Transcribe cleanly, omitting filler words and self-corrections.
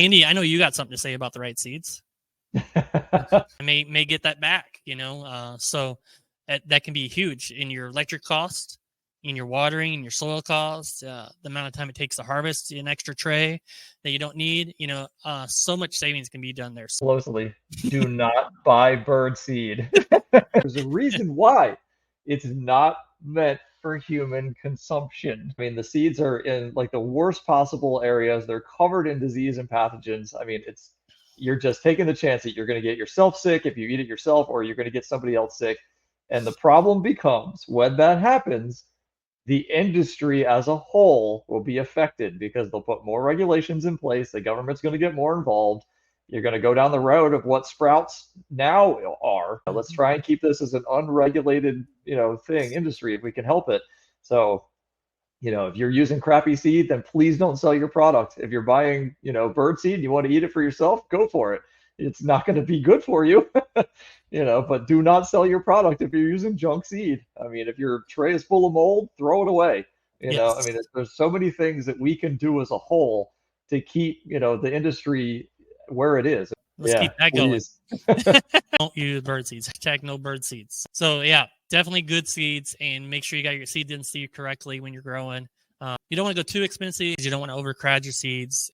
Andy, I know you got something to say about the right seeds. I may get that back, so that can be huge in your electric cost, in your watering, in your soil cost, the amount of time it takes to harvest an extra tray that you don't need. So much savings can be done there. Closely, do not buy bird seed. There's a reason why. It's not meant for human consumption. I mean, the seeds are in like the worst possible areas. They're covered in disease and pathogens. I mean, you're just taking the chance that you're going to get yourself sick if you eat it yourself, or you're going to get somebody else sick. And the problem becomes when that happens, the industry as a whole will be affected because they'll put more regulations in place. The government's going to get more involved. You're going to go down the road of what sprouts now are. Let's try and keep this as an unregulated, industry if we can help it. So, if you're using crappy seed, then please don't sell your product. If you're buying, bird seed and you want to eat it for yourself, go for it. It's not going to be good for you, but do not sell your product if you're using junk seed. I mean, if your tray is full of mold, throw it away. Yes. I mean, there's so many things that we can do as a whole to keep, the industry where it is. Let's keep that going. Don't use bird seeds. Hashtag no bird seeds. So yeah, definitely good seeds, and make sure you got your seed density correctly when you're growing. You don't want to go too expensive because you don't want to overcrowd your seeds.